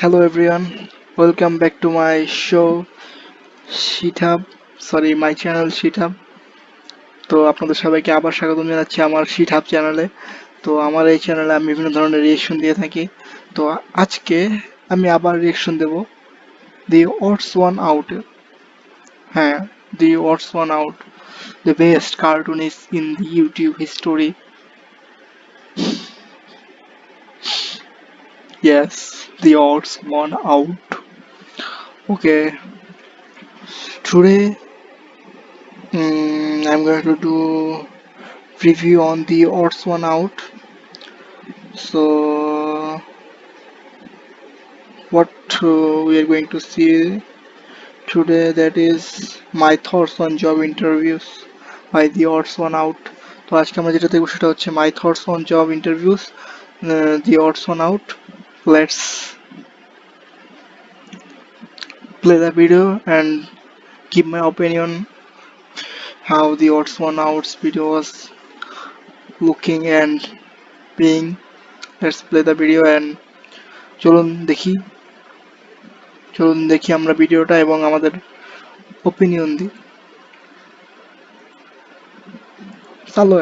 Hello everyone, welcome back to my show my channel Shithub. তো আপনাদের সবাইকে আবার স্বাগত জানাচ্ছি আমার Shithub চ্যানেলে। তো আমার এই চ্যানেলে আমি বিভিন্ন ধরনের রিঅ্যাকশন দিয়ে থাকি। তো আজকে আমি আবার রিঅ্যাকশন দেব The Odds One Out. হ্যাঁ, The Odds One Out, the best cartoonist in the YouTube history. Yes, The Odds One Out. Okay, today I'm going to do review on The Odds One Out. So what we are going to see today, that is my thoughts on job interviews by The Odds One Out. তো আজকে আমরা যেটা দেখবো সেটা হচ্ছে my thoughts on job interviews, The Odds One Out. Let's play the video and give my opinion how The Odds One Out's video was looking and being. Let's play the video and চলুন দেখি আমরা ভিডিওটা এবং আমাদের opinion দিই।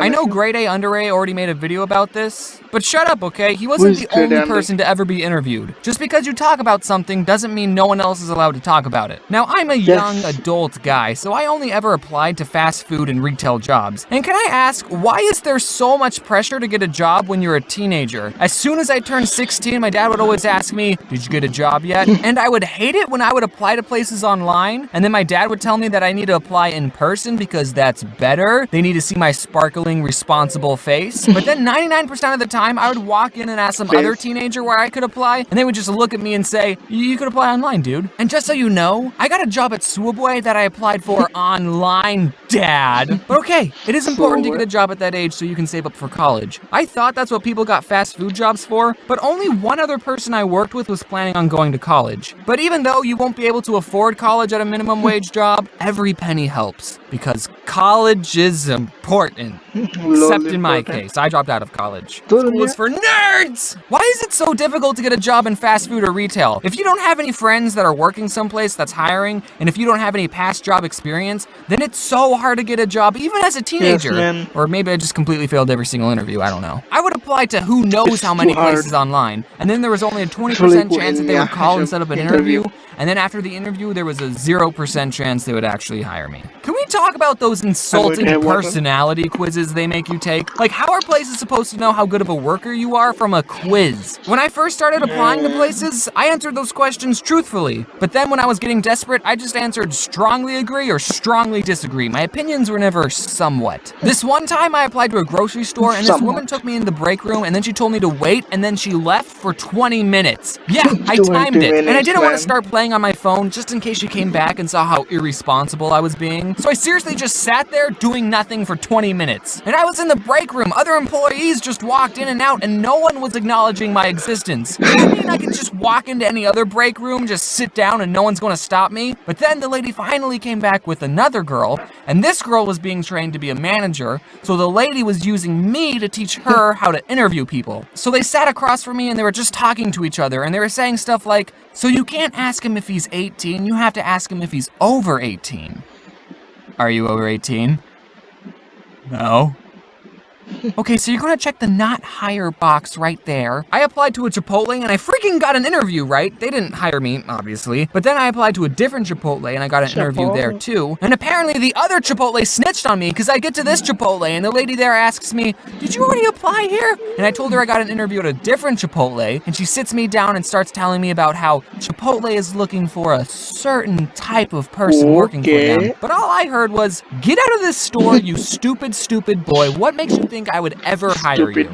I know Grade A Under A already made a video about this, but shut up, okay? He wasn't the only person to ever be interviewed. Just because you talk about something doesn't mean no one else is allowed to talk about it. Now, I'm a young adult guy, so I only ever applied to fast food and retail jobs. And can I ask, why is there so much pressure to get a job when you're a teenager? As soon as I turned 16, my dad would always ask me, did you get a job yet? And I would hate it when I would apply to places online, and then my dad would tell me that I need to apply in person because that's better. They need to see my sparkling, responsible face. But then 99% of the time, I would walk in and ask some other teenager where I could apply, and they would just look at me and say, you could apply online, dude. And just so you know, I got a job at Subway that I applied for online, Dad. But okay, it is important to get a job at that age so you can save up for college. I thought that's what people got fast food jobs for, but only one other person I worked with was planning on going to college. But even though you won't be able to afford college at a minimum wage job, every penny helps, because college is important. Except in my case, I dropped out of college. School is for nerds! Why is it so difficult to get a job in fast food or retail? If you don't have any friends that are working someplace that's hiring, and if you don't have any past job experience, then it's so hard to get a job even as a teenager. Or maybe I just completely failed every single interview, I don't know. I would apply to who knows how many places online, and then there was only a 20% chance that they would call and set up an interview, and then after the interview there was a 0% chance they would actually hire me. Can we talk about those insulting personality quizzes they make you take? Like, how are places supposed to know how good of a worker you are from a quiz? When I first started applying to places, I answered those questions truthfully, but then when I was getting desperate, I just answered strongly agree or strongly disagree. My opinions were never somewhat. This one time I applied to a grocery store, and this woman took me in the break room, and then she told me to wait, and then she left for 20 minutes. Yeah, I timed it, and I didn't want to start playing on my phone just in case she came back and saw how irresponsible I was being. So I seriously just sat there doing nothing for 20 minutes. And I was in the break room, other employees just walked in and out, and no one was acknowledging my existence. I mean, I could just walk into any other break room, just sit down, and no one's gonna stop me. But then the lady finally came back with another girl, and this girl was being trained to be a manager, so the lady was using me to teach her how to interview people. So they sat across from me and they were just talking to each other, and they were saying stuff like, so you can't ask him if he's 18, you have to ask him if he's over 18. Are you over 18? No. Okay, so you're gonna check the not hire box right there. I applied to a Chipotle and I freaking got an interview, right? They didn't hire me, obviously. But then I applied to a different Chipotle and I got an interview there too. And apparently the other Chipotle snitched on me because I get to this Chipotle and the lady there asks me, did you already apply here? And I told her I got an interview at a different Chipotle, and she sits me down and starts telling me about how Chipotle is looking for a certain type of person working for them. But all I heard was, get out of this store, you stupid boy. What makes you think I would ever hire you?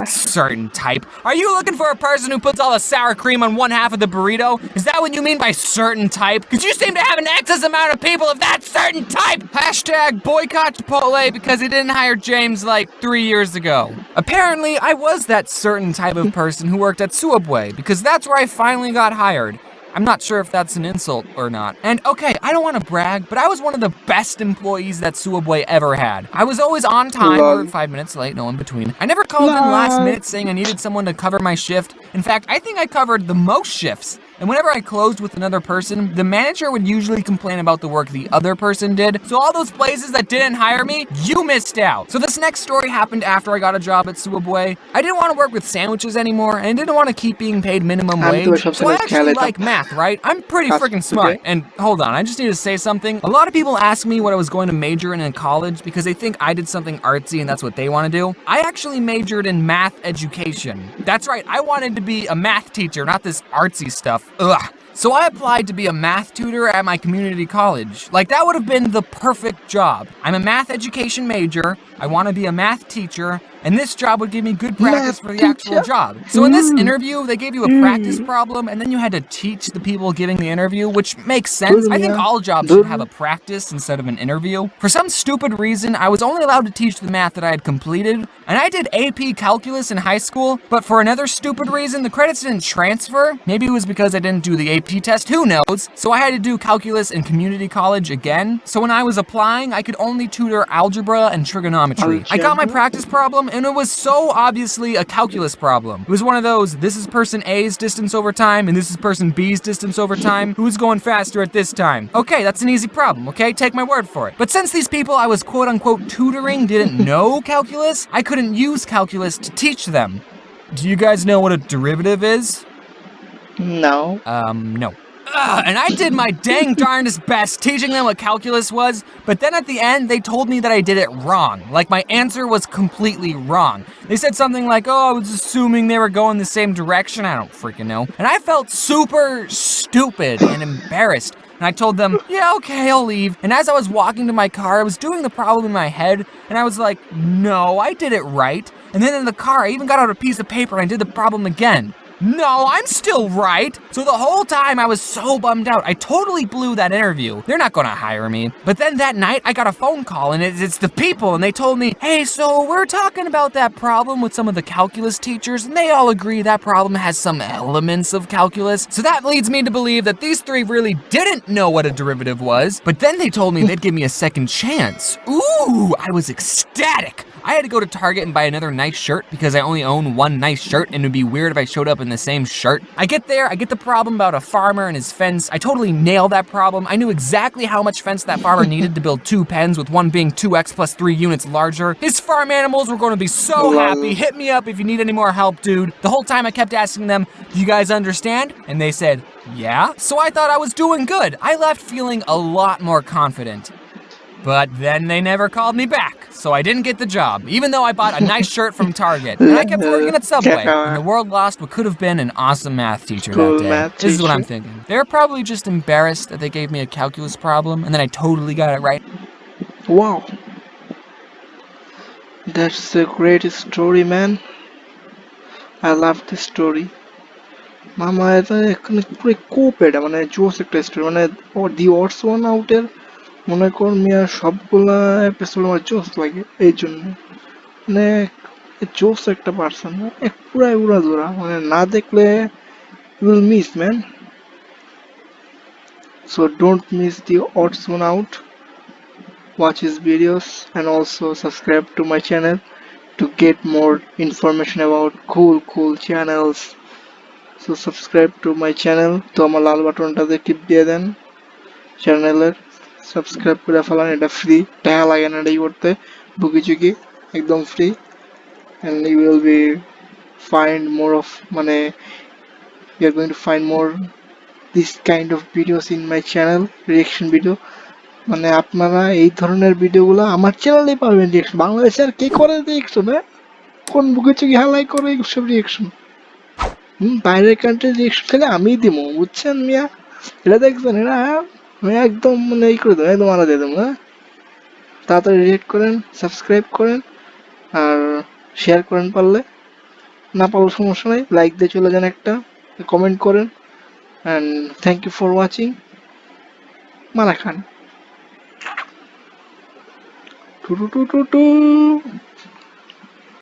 Certain type. Are you looking for a person who puts all the sour cream on one half of the burrito? Is that what you mean by certain type? Because you seem to have an excess amount of people of that certain type. Hashtag boycott Chipotle because he didn't hire James like 3 years ago. Apparently, I was that certain type of person who worked at Subway because that's where I finally got hired. I'm not sure if that's an insult or not. And okay, I don't want to brag, but I was one of the best employees that Subway ever had. I was always on time or 5 minutes late, no in between. I never called in last minute saying I needed someone to cover my shift. In fact, I think I covered the most shifts. and whenever I closed with another person, the manager would usually complain about the work the other person did. So all those places that didn't hire me, you missed out. So this next story happened after I got a job at Subway. I didn't want to work with sandwiches anymore, and I didn't want to keep being paid minimum wage. So I actually like math, right? I'm pretty freaking smart. And hold on, I just need to say something. A lot of people ask me what I was going to major in college because they think I did something artsy and that's what they want to do. I actually majored in math education. That's right, I wanted to be a math teacher, not this artsy stuff. Ugh. So I applied to be a math tutor at my community college. Like, that would have been the perfect job. I'm a math education major, I want to be a math teacher, and this job would give me good practice for the actual job. So in this interview, they gave you a practice problem, and then you had to teach the people giving the interview, which makes sense. I think all jobs should have a practice instead of an interview. For some stupid reason, I was only allowed to teach the math that I had completed, and I did AP Calculus in high school, but for another stupid reason, the credits didn't transfer. Maybe it was because I didn't do the AP test, who knows? So I had to do calculus in community college again. So when I was applying, I could only tutor algebra and trigonometry. I got my practice problem, and it was so obviously a calculus problem. It was one of those, this is person A's distance over time, and this is person B's distance over time. Who's going faster at this time? Okay, that's an easy problem, okay? Take my word for it. But since these people I was quote-unquote tutoring didn't know calculus, I couldn't use calculus to teach them. Do you guys know what a derivative is? No. No. And I did my dang darndest best teaching them what calculus was, but then at the end, they told me that I did it wrong. Like, my answer was completely wrong. They said something like, oh, I was assuming they were going the same direction. I don't freaking know. And I felt super stupid and embarrassed. And I told them, yeah, okay, I'll leave. And as I was walking to my car, I was doing the problem in my head, and I was like, no, I did it right. And then in the car, I even got out a piece of paper and I did the problem again. No, I'm still right. So the whole time I was so bummed out. I totally blew that interview. They're not gonna hire me. But then that night I got a phone call and it's the people and they told me, hey, so we're talking about that problem with some of the calculus teachers and they all agree that problem has some elements of calculus. So that leads me to believe that these three really didn't know what a derivative was, but then they told me they'd give me a second chance. Ooh, I was ecstatic. I had to go to Target and buy another nice shirt because I only own one nice shirt and it'd be weird if I showed up in the same shirt. I get there, I get the problem about a farmer and his fence. I totally nailed that problem. I knew exactly how much fence that farmer needed to build 2 pens, with one being 2x plus 3 units larger. His farm animals were gonna be so happy. Hit me up if you need any more help, dude. The whole time I kept asking them, do you guys understand? And they said, yeah. So I thought I was doing good. I left feeling a lot more confident. But then they never called me back, so I didn't get the job, even though I bought a nice shirt from Target. And I kept working at Subway, and the world lost what could have been an awesome math teacher that day. This is what I'm thinking. They're probably just embarrassed that they gave me a calculus problem, and then I totally got it right. Wow. That's a great story, man. I love this story. মামা এটা এখানে পুরো কোপেড মানে জোস একটা story মানে দি Odds one আউটের মনে কর মিয়া সবগুলা এপিসোড আমার জোস লাগে এই জন্য মানে জোস একটা পার্সন পুরাই উড়াধুরা মানে না দেখলে you will miss man so don't miss the Odds One Out watch his videos and also subscribe to my channel to get more information about cool channels. So subscribe to my channel. তো আমার লাল বাটনটাতে টিপ দিয়ে দেন চ্যানেলের subscribe করে ফেলান এটা free টাকা লাগে না এটাই করতে বুকিচুকি একদম free and you will be find more of মানে you are going to find more this kind of videos in my channel reaction video মানে আপনারা এই ধরনের ভিডিওগুলো আমার চ্যানেলেই পাবেন রিঅ্যাকশন বাংলাদেশে আর কে করে রিঅ্যাকশন কোন বুকিচুকি হালাই করে এইসব রিঅ্যাকশন বাইরের কান্ট্রির রিঅ্যাকশন খেলে আমিই দিব বুঝছেন মিয়া এটা দেখছেন এরা আমি একদম মানে এই করে দেবো একদম আলাদা দিয়ে দেবো হ্যাঁ তাড়াতাড়ি রিঅ্যাক্ট করেন সাবস্ক্রাইব করেন আর শেয়ার করেন পারলে না পারলে সমস্যা নেই লাইক দিয়ে চলে যান একটা কমেন্ট করেন and thank you for watching মালা খান টু টু টু টু